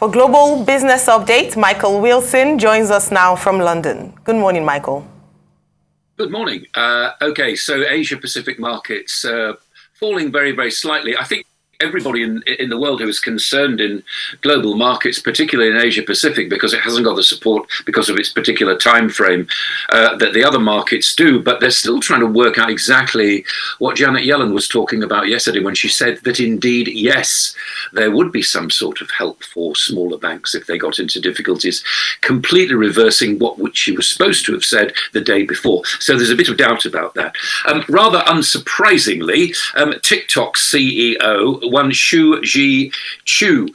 For Global Business Update, Michael Wilson joins us now from London. Good morning, Michael. Good morning. Okay, so Asia Pacific markets falling very, very slightly. I think everybody in the world who is concerned in global markets, particularly in Asia Pacific, because it hasn't got the support because of its particular time frame that the other markets do, but they're still trying to work out exactly what Janet Yellen was talking about yesterday when she said that indeed, yes, there would be some sort of help for smaller banks if they got into difficulties, completely reversing what she was supposed to have said the day before. So there's a bit of doubt about that. Rather unsurprisingly, TikTok CEO one Shu Zhi-Chu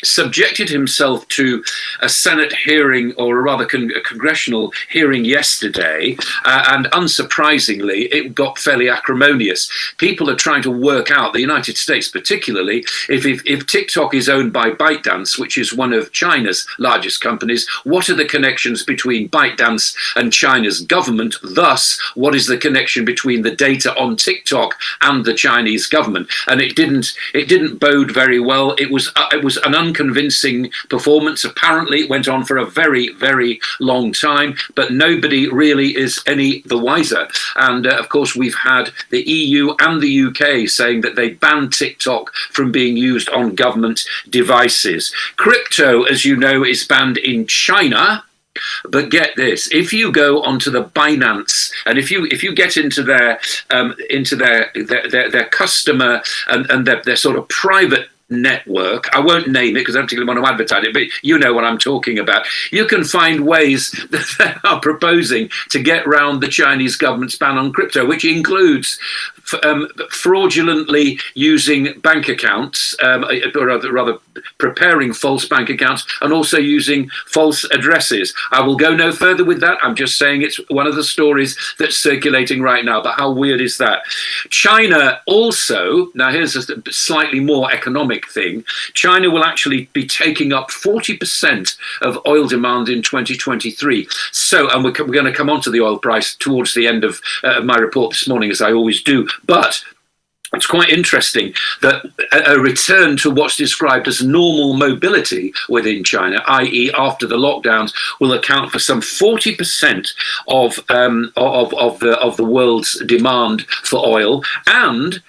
subjected himself to a Senate hearing, or rather a congressional hearing yesterday, and unsurprisingly, it got fairly acrimonious. People are trying to work out, the United States particularly, if TikTok is owned by ByteDance, which is one of China's largest companies, what are the connections between ByteDance and China's government? Thus, what is the connection between the data on TikTok and the Chinese government? And it didn't bode very well. It was an unconvincing performance. Apparently, it went on for a very, very long time, but nobody really is any the wiser. And of course, we've had the EU and the UK saying that they banned TikTok from being used on government devices. Crypto, as you know, is banned in China. But get this: if you go onto the Binance and if you get into their customer and their sort of private network, I won't name it because I don't particularly want to advertise it, but you know what I'm talking about. You can find ways that they are proposing to get round the Chinese government's ban on crypto, which includes fraudulently using bank accounts, or rather preparing false bank accounts, and also using false addresses. I will go no further with that. I'm just saying it's one of the stories that's circulating right now. But how weird is that? China also, now here's a slightly more economic thing. China will actually be taking up 40% of oil demand in 2023. So, and we're going to come on to the oil price towards the end of my report this morning, as I always do. But it's quite interesting that a return to what's described as normal mobility within China, i.e. after the lockdowns, will account for some 40% of the world's demand for oil. And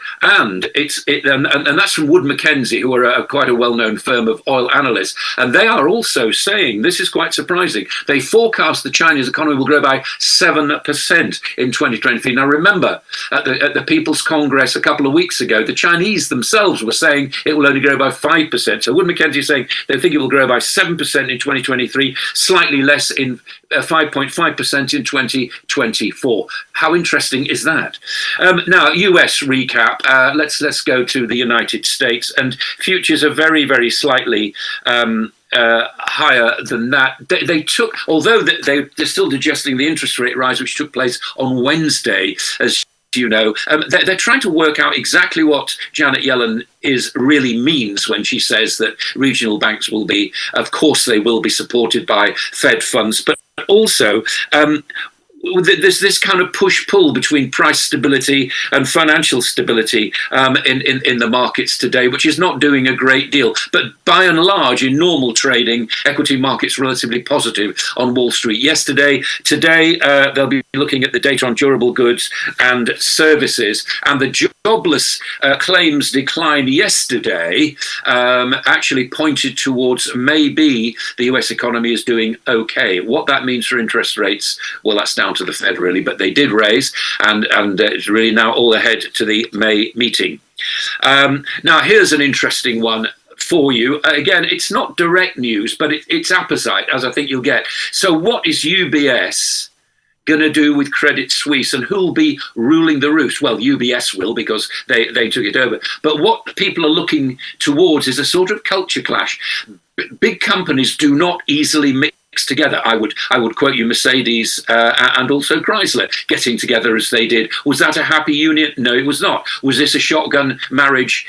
that's from Wood Mackenzie, who are quite a well-known firm of oil analysts. And they are also saying, this is quite surprising, they forecast the Chinese economy will grow by 7% in 2023. Now remember, at the People's Congress a couple of weeks ago, the Chinese themselves were saying it will only grow by 5%. So Wood Mackenzie is saying they think it will grow by 7% in 2023, slightly less in 5.5% in 2024. How interesting is that? Now, US recap. Let's go to the United States, and futures are very, very slightly higher than that. They took, although they're still digesting the interest rate rise which took place on Wednesday, as you know, they're trying to work out exactly what Janet Yellen really means when she says that regional banks will be, of course, they will be supported by Fed funds, but also there's this kind of push-pull between price stability and financial stability in the markets today, which is not doing a great deal. But by and large, in normal trading, equity markets relatively positive on Wall Street yesterday. Today, they'll be looking at the data on durable goods and services. And the jobless claims decline yesterday actually pointed towards maybe the US economy is doing okay. What that means for interest rates, well, that's down to the Fed really, but they did raise, and it's really now all ahead to the May meeting. Now here's an interesting one for you. Again, it's not direct news, but it's apposite, as I think you'll get. So what is UBS going to do with Credit Suisse, and who'll be ruling the roost? Well, UBS will, because they took it over. But what people are looking towards is a sort of culture clash. Big companies do not easily mix together. I would quote you Mercedes and also Chrysler getting together as they did. Was that a happy union? No, it was not. Was this a shotgun marriage?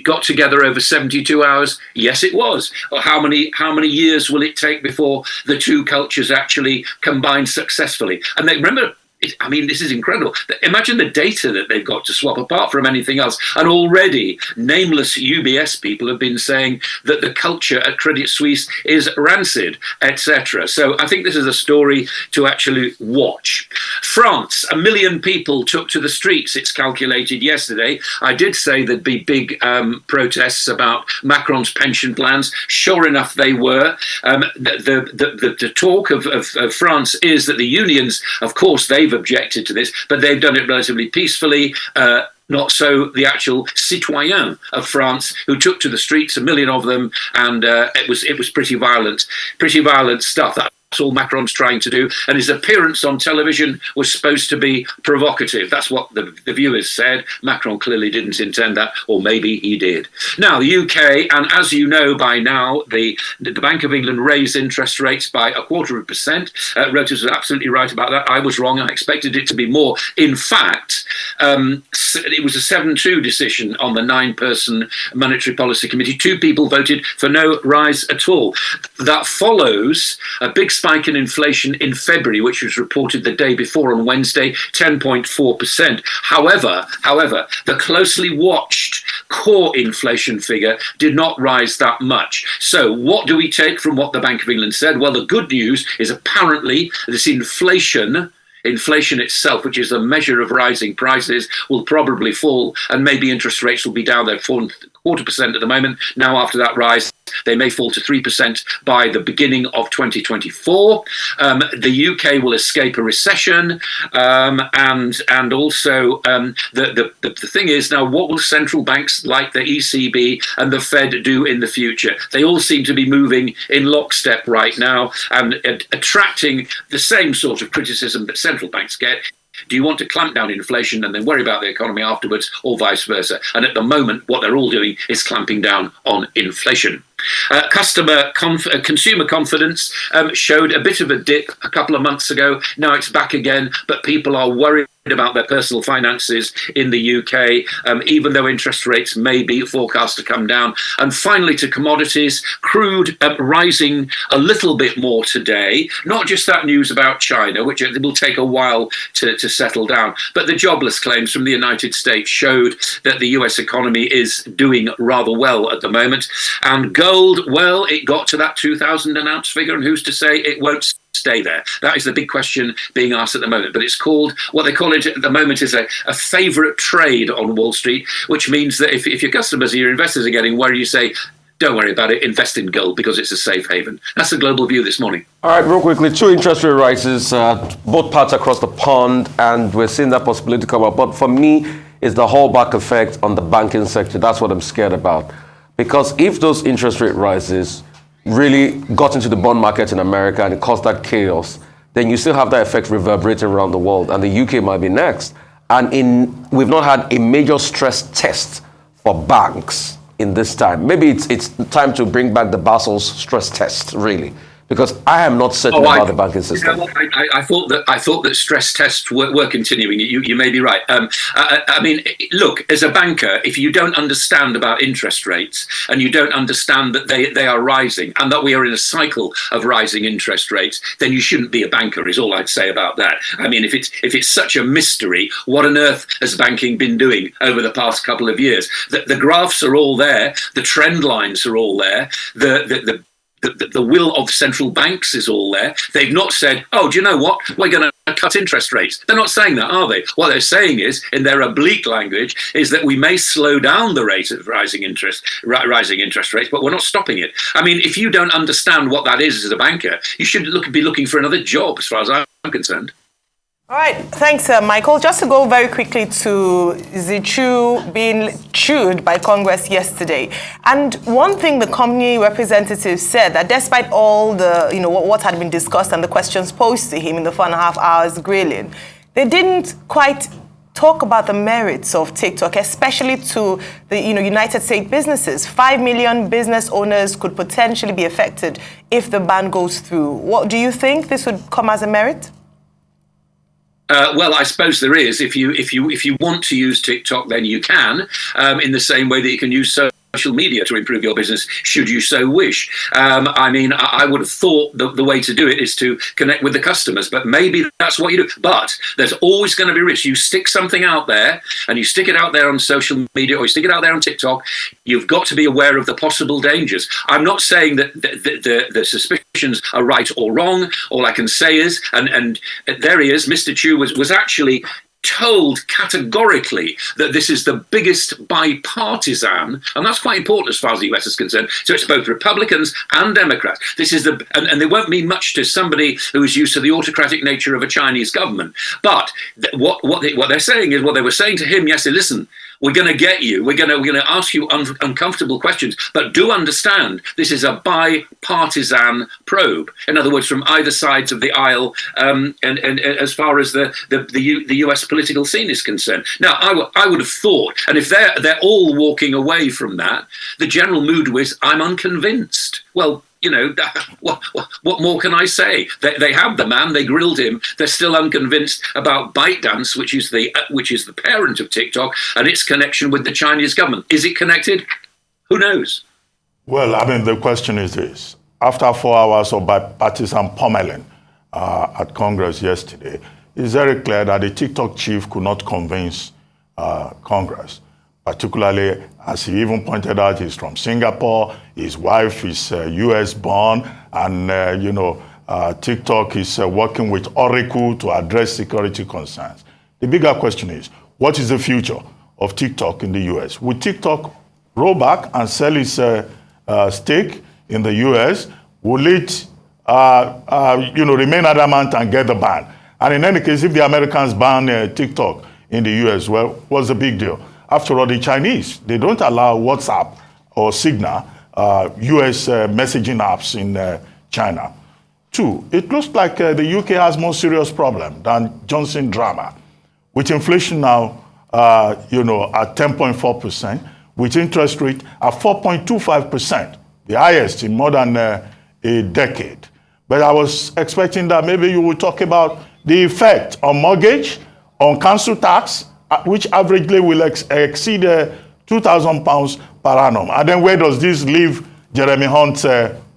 Got together over 72 hours? Yes, it was. How many years will it take before the two cultures actually combine successfully? And remember, I mean, this is incredible. Imagine the data that they've got to swap apart from anything else. And already nameless UBS people have been saying that the culture at Credit Suisse is rancid, etc. So I think this is a story to actually watch. France, 1 million people took to the streets, it's calculated yesterday. I did say there'd be big protests about Macron's pension plans. Sure enough, they were. The talk of France is that the unions, of course, they've objected to this, but they've done it relatively peacefully. Not so the actual citoyens of France, who took to the streets, 1 million of them, and it was pretty violent stuff. That's all Macron's trying to do, and his appearance on television was supposed to be provocative. That's what the viewers said. Macron clearly didn't intend that, or maybe he did. Now, the UK, and as you know by now, the Bank of England raised interest rates by 0.25%. Reuters was absolutely right about that. I was wrong. I expected it to be more. In fact, it was a 7-2 decision on the 9-person Monetary Policy Committee. 2 people voted for no rise at all. That follows a big spike in inflation in February, which was reported the day before on Wednesday, 10.4%. However, the closely watched core inflation figure did not rise that much. So what do we take from what the Bank of England said? Well, the good news is apparently this inflation itself, which is a measure of rising prices, will probably fall, and maybe interest rates will be down there 4.25% at the moment. Now, after that rise, they may fall to 3% by the beginning of 2024. The UK will escape a recession, and also the thing is now, what will central banks like the ECB and the Fed do in the future? They all seem to be moving in lockstep right now and attracting the same sort of criticism that central banks get. Do you want to clamp down inflation and then worry about the economy afterwards, or vice versa? And at the moment, what they're all doing is clamping down on inflation. Consumer confidence showed a bit of a dip a couple of months ago. Now it's back again, but people are worried about their personal finances in the UK, even though interest rates may be forecast to come down. And finally, to commodities, crude rising a little bit more today. Not just that news about China, which it will take a while to settle down, but the jobless claims from the United States showed that the US economy is doing rather well at the moment. And gold, well, it got to that 2,000 an ounce figure, and who's to say it won't stay there? That is the big question being asked at the moment. But it's called, what they call it at the moment is a favourite trade on Wall Street, which means that if your customers or your investors are getting worried, you say, don't worry about it, invest in gold because it's a safe haven. That's the global view this morning. All right, real quickly, 2 interest rate rises, both parts across the pond, and we're seeing that possibility come up. But for me, it's the holdback effect on the banking sector. That's what I'm scared about. Because if those interest rate rises really got into the bond market in America and it caused that chaos, then you still have that effect reverberating around the world, and the UK might be next. And we've not had a major stress test for banks in this time. Maybe it's time to bring back the Basel's stress test, really, because I am not certain about the banking system. You know, I thought that stress tests were continuing. You may be right. I mean, look, as a banker, if you don't understand about interest rates and you don't understand that they are rising and that we are in a cycle of rising interest rates, then you shouldn't be a banker, is all I'd say about that. I mean, if it's such a mystery, what on earth has banking been doing over the past couple of years? The graphs are all there. The trend lines are all there. The will of central banks is all there. They've not said, oh, do you know what? We're going to cut interest rates. They're not saying that, are they? What they're saying is, in their oblique language, is that we may slow down the rate of rising interest rates, but we're not stopping it. I mean, if you don't understand what that is as a banker, you should be looking for another job, as far as I'm concerned. All right, thanks, Michael. Just to go very quickly to the chew being chewed by Congress yesterday. And one thing the company representative said, that despite all the, what had been discussed and the questions posed to him in the 4.5 hours grilling, they didn't quite talk about the merits of TikTok, especially to the United States businesses. 5 million business owners could potentially be affected if the ban goes through. What do you think this would come as a merit? Well, I suppose there is. If you want to use TikTok, then you can, in the same way that you can use social media to improve your business, should you so wish. I would have thought the way to do it is to connect with the customers, but maybe that's what you do. But there's always going to be risks. You stick something out there, and you stick it out there on social media, or you stick it out there on TikTok, you've got to be aware of the possible dangers. I'm not saying that the suspicions are right or wrong. All I can say is, and there he is, Mr. Chu was actually told categorically that this is the biggest bipartisan, and that's quite important as far as the US is concerned. So it's both Republicans and Democrats. This is and they won't mean much to somebody who is used to the autocratic nature of a Chinese government. But what they're saying is, what they were saying to him yesterday, listen, we're going to get you. We're going to ask you uncomfortable questions, but do understand this is a bipartisan probe. In other words, from either sides of the aisle, and as far as the US political scene is concerned. Now, I would have thought, and if they're all walking away from that, the general mood was, I'm unconvinced. Well, what more can I say? They have the man, they grilled him. They're still unconvinced about ByteDance, which is the parent of TikTok, and its connection with the Chinese government. Is it connected? Who knows? Well, the question is this. After 4 hours of bipartisan pummeling at Congress yesterday, it's very clear that the TikTok chief could not convince Congress. Particularly, as he even pointed out, he's from Singapore, his wife is US born, and TikTok is working with Oracle to address security concerns. The bigger question is, what is the future of TikTok in the US? Will TikTok roll back and sell its stake in the US? Will it remain adamant and get the ban? And in any case, if the Americans ban TikTok in the US, well, what's the big deal? After all, the Chinese, they don't allow WhatsApp or Signal, US messaging apps in China. Two, it looks like the UK has more serious problem than Johnson drama. With inflation now, at 10.4%, with interest rate at 4.25%, the highest in more than a decade. But I was expecting that maybe you would talk about the effect on mortgage, on council tax, which averagely will exceed £2,000 per annum. And then where does this leave Jeremy Hunt's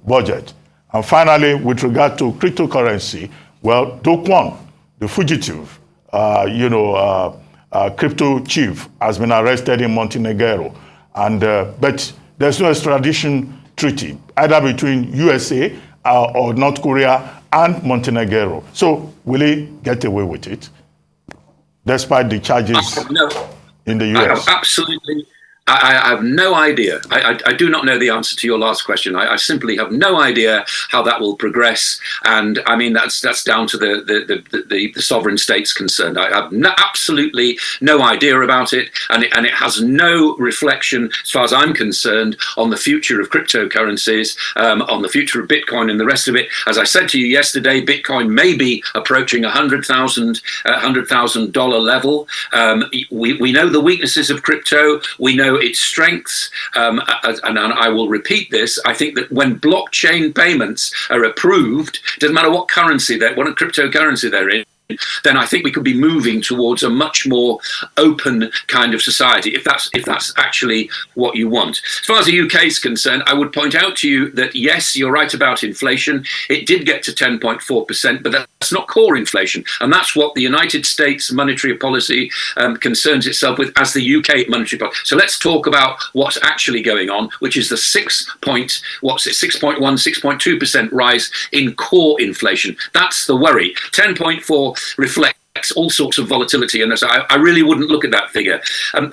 budget? And finally, with regard to cryptocurrency, well, Do Kwon, the fugitive, crypto chief, has been arrested in Montenegro. And but there's no extradition treaty, either between USA or North Korea and Montenegro. So will he get away with it? Despite the charges in the US? I have no idea. I do not know the answer to your last question. I simply have no idea how that will progress. And I mean, that's down to the sovereign states concerned. I have absolutely no idea about it. And it has no reflection, as far as I'm concerned, on the future of cryptocurrencies, on the future of Bitcoin and the rest of it. As I said to you yesterday, Bitcoin may be approaching $100,000 level. We know the weaknesses of crypto. We know its strengths, and I will repeat this. I think that when blockchain payments are approved, doesn't matter what currency what cryptocurrency they're in, then I think we could be moving towards a much more open kind of society, if that's actually what you want. As far as the UK is concerned, I would point out to you that, yes, you're right about inflation. It did get to 10.4%, but that's not core inflation. And that's what the United States monetary policy concerns itself with as the UK monetary policy. So let's talk about what's actually going on, which is the 6.2% rise in core inflation. That's the worry. 10.4 reflects all sorts of volatility, and I really wouldn't look at that figure.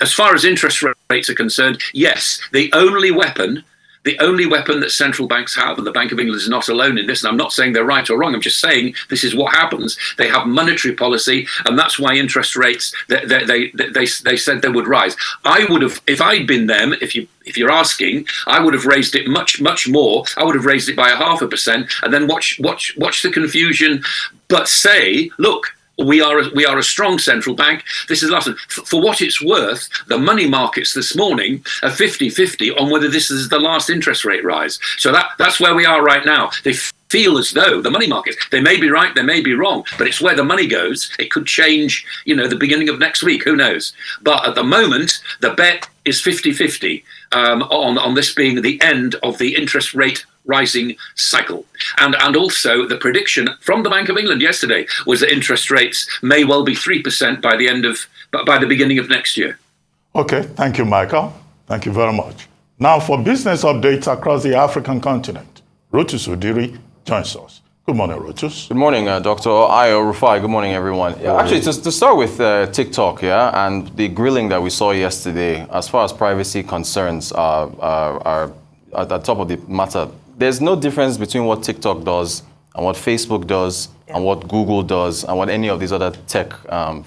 As far as interest rates are concerned, yes, the only weapon that central banks have, and the Bank of England is not alone in this, and I'm not saying they're right or wrong, I'm just saying this is what happens. They have monetary policy, and that's why interest rates, they said they would rise. I would have, if I'd been them, if you're asking, I would have raised it much more. I would have raised it by 0.5%, and then watch the confusion, but say, look, we are a strong central bank. This is last. For what it's worth, the money markets this morning are 50-50 on whether this is the last interest rate rise. So that's where we are right now. They feel as though the money markets, they may be right, they may be wrong, but it's where the money goes. It could change, the beginning of next week, who knows? But at the moment, the bet is 50-50 on this being the end of the interest rate rising cycle. And also the prediction from the Bank of England yesterday was that interest rates may well be 3% by the beginning of next year. Okay, thank you, Michael. Thank you very much. Now for business updates across the African continent, Rotus Odiri joins us. Good morning, Rotus. Good morning, Dr. Ayo Rufai. Good morning, everyone. Actually, to start with TikTok, and the grilling that we saw yesterday, as far as privacy concerns are at the top of the matter. There's no difference between what TikTok does and what Facebook does and what Google does and what any of these other tech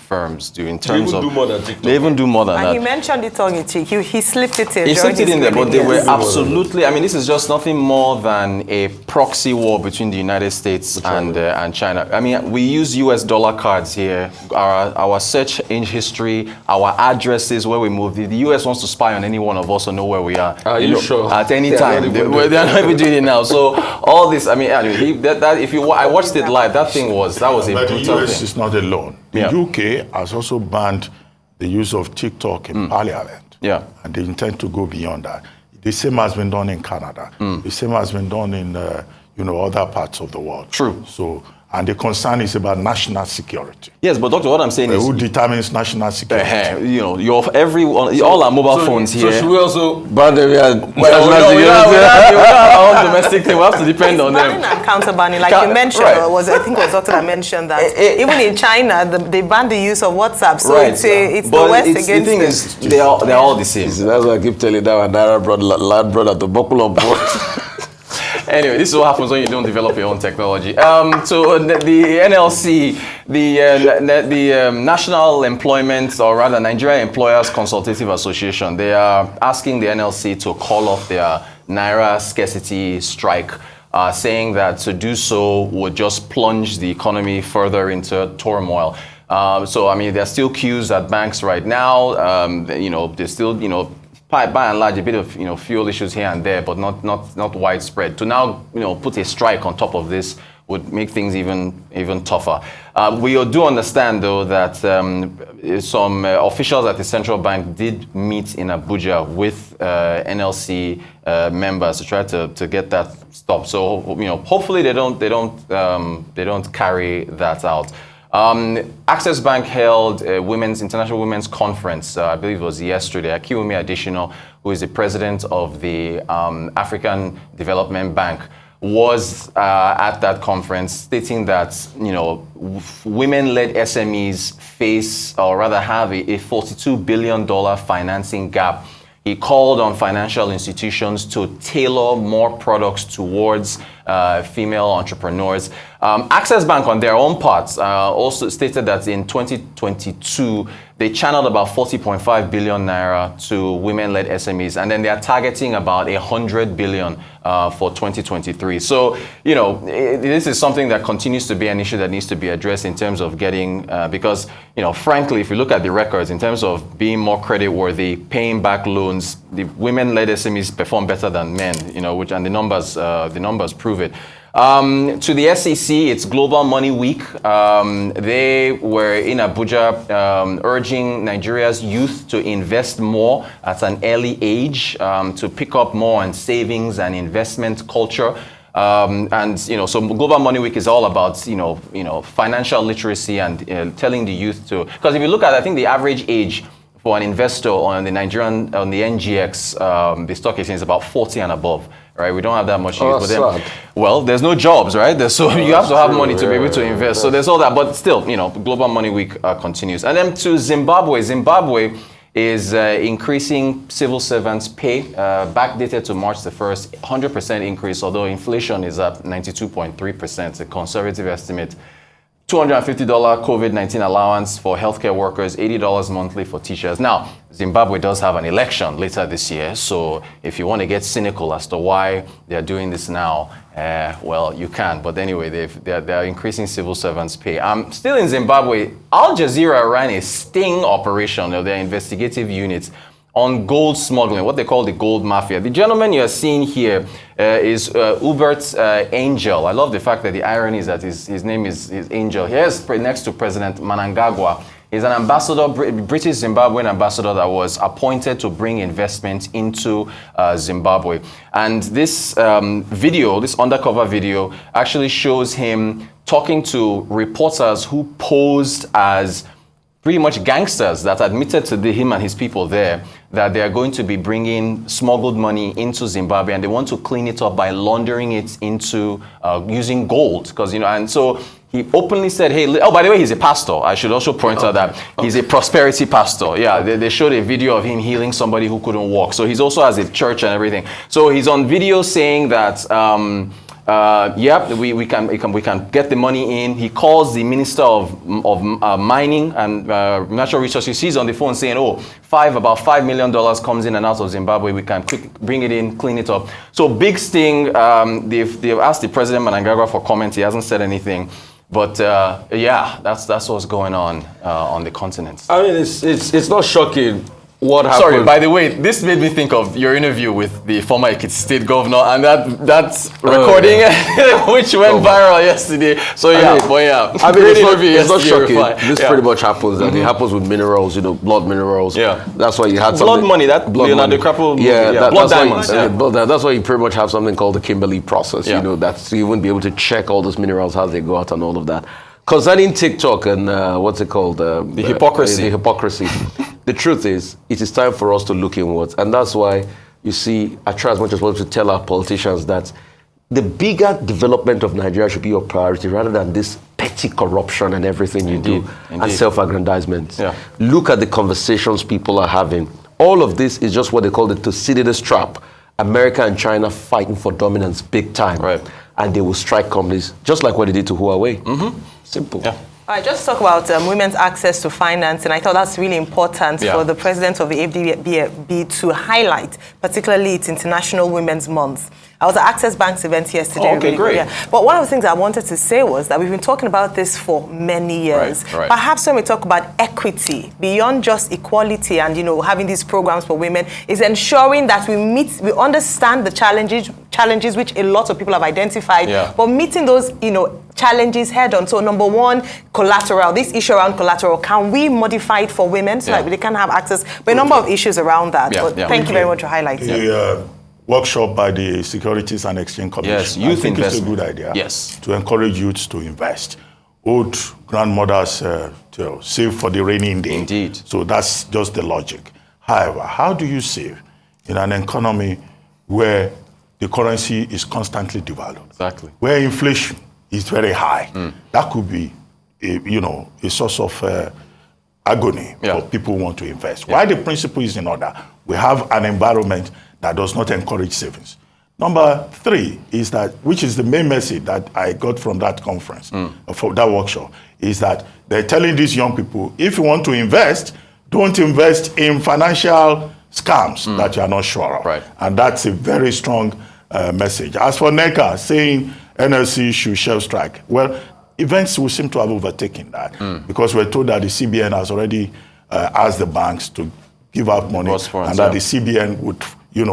firms do in terms of... They even do more than TikTok. They even do more than that. And he mentioned it on it. He slipped it in. He slipped it in there, but they were absolutely... I mean, this is just nothing more than a proxy war between the United States and China. I mean, we use US dollar cards here, our search in history, our addresses, where we move. The US wants to spy on any one of us or know where we are. Are you sure? At any time. They're not even doing it now. So all this, I mean, I watched it live. That was a but brutal the US thing. is not alone. The UK has also banned the use of TikTok in Parliament. Yeah. And they intend to go beyond that. The same has been done in Canada. The same has been done in other parts of the world. True. So, and the concern is about national security. Yes, but Doctor, what I'm saying is... Who determines national security? all our mobile phones here... So should we also ban them? We have our own domestic thing. We have to depend on them. Banning and counter-banning, like you mentioned, right. I think it was Doctor that mentioned that even in China, they banned the use of WhatsApp. So Right. it's the But West the against thing them. is, they're all the same. That's why I keep telling that my lad brother to buckle up. Anyway, this is what happens when you don't develop your own technology. So the NLC, the National Employment, or rather Nigeria Employers Consultative Association, they are asking the NLC to call off their Naira scarcity strike, saying that to do so would just plunge the economy further into turmoil. So, I mean, there are still queues at banks right now. There's still, by and large, a bit of fuel issues here and there, but not widespread. To now put a strike on top of this would make things even tougher. We do understand though that some officials at the central bank did meet in Abuja with NLC members to try to get that stopped. So hopefully they don't carry that out. Access Bank held a International Women's Conference, I believe it was yesterday. Akiwumi Adesina, who is the president of the African Development Bank, was at that conference, stating that women-led SMEs face, or rather have a $42 billion financing gap. He called on financial institutions to tailor more products towards female entrepreneurs. Access Bank, on their own part, also stated that in 2022, they channeled about 40.5 billion naira to women-led SMEs, and then they are targeting about 100 billion for 2023. So, this is something that continues to be an issue that needs to be addressed in terms of getting, because, frankly, if you look at the records, in terms of being more credit-worthy, paying back loans, the women-led SMEs perform better than men, and the numbers prove it. To the SEC, it's Global Money Week. They were in Abuja urging Nigeria's youth to invest more at an early age, to pick up more on savings and investment culture. So Global Money Week is all about, financial literacy and telling the youth to, because if you look at, I think the average age for an investor on the NGX, the stock exchange is about 40 and above. Right, we don't have that much youth. Well, there's no jobs, right? So you have to have money to be able to invest. So there's all that, but still, Global Money Week continues. And then to Zimbabwe. Zimbabwe is increasing civil servants' pay, backdated to March the 1st, 100% increase, although inflation is at 92.3%, a conservative estimate. $250 COVID-19 allowance for healthcare workers, $80 monthly for teachers. Now, Zimbabwe does have an election later this year, so if you want to get cynical as to why they're doing this now, well, you can. But anyway, they're increasing civil servants' pay. Still in Zimbabwe, Al Jazeera ran a sting operation of their investigative units on gold smuggling, what they call the gold mafia. The gentleman you're seeing here is Hubert Angel. I love the fact that the irony is that his name is Angel. Here's next to President Mnangagwa. He's an ambassador, British Zimbabwean ambassador that was appointed to bring investment into Zimbabwe. And this video, this undercover video, actually shows him talking to reporters who posed as pretty much gangsters that admitted to him and his people there that they are going to be bringing smuggled money into Zimbabwe, and they want to clean it up by laundering it into using gold. Because, you know, and so he openly said, hey, oh, by the way, he's a pastor. I should also point out that he's a prosperity pastor. Yeah, they showed a video of him healing somebody who couldn't walk. So he's also has a church and everything. So he's on video saying that, we can get the money in. He calls the Minister of Mining and Natural Resources. He's on the phone saying, oh, about $5 million comes in and out of Zimbabwe. We can bring it in, clean it up. So big sting. They've asked the President Mnangagwa for comment. He hasn't said anything. But yeah, that's what's going on the continent. I mean, it's not shocking what happened. Sorry, by the way, this made me think of your interview with the former Ekiti State Governor, and that recording, which went viral yesterday. So yeah, I mean, it's not shocking. This pretty much happens, and it happens with minerals, you know, blood minerals. Yeah, that's why you had blood money. That blood money. Blood diamonds. That's why you pretty much have something called the Kimberley process. You know, that's you wouldn't be able to check all those minerals how they go out and all of that. Concerning TikTok and what's it called? The hypocrisy. The hypocrisy. The truth is, it is time for us to look inwards. And that's why, you see, I try as much as possible to tell our politicians that the bigger development of Nigeria should be your priority rather than this petty corruption and everything you do and self-aggrandizement. Yeah. Look at the conversations people are having. All of this is just what they call the Thucydides trap. America and China fighting for dominance big time. Right. And they will strike companies just like what they did to Huawei. Mm-hmm. Simple. Yeah. All right, just talk about women's access to finance, and I thought that's really important for the president of the AFDB to highlight, particularly its International Women's Month. I was at Access Bank's event yesterday. Okay, great. Yeah. But one of the things I wanted to say was that we've been talking about this for many years. Right. Perhaps when we talk about equity, beyond just equality and, you know, having these programs for women, is ensuring that we understand the challenges which a lot of people have identified, but meeting those, you know, challenges head on. So number one, collateral. This issue around collateral, can we modify it for women so that they can have access? But a number of issues around that. But thank you very much for highlighting. Workshop by the Securities and Exchange Commission. Yes, youth investment. It's a good idea. Yes. To encourage youths to invest. Old grandmothers to save for the rainy day. Indeed. So that's just the logic. However, how do you save in an economy where the currency is constantly devalued? Exactly. Where inflation is very high. That could be, a source of agony for people who want to invest. Why the principle is in order? We have an environment that does not encourage savings. Number three is that, which is the main message that I got from that conference, from that workshop, is that they're telling these young people, if you want to invest, don't invest in financial scams that you are not sure of. Right. And that's a very strong message. As for NECA saying NLC should shell strike, well, events will seem to have overtaken that because we're told that the CBN has already asked the banks to give out money and that the CBN would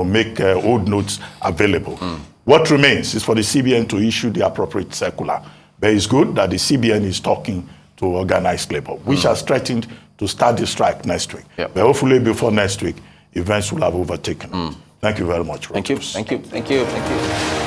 make old notes available. What remains is for the CBN to issue the appropriate circular. But it's good that the CBN is talking to organized labor, which has threatened to start the strike next week. But hopefully before next week, events will have overtaken. Thank you very much, Robert. Thank you.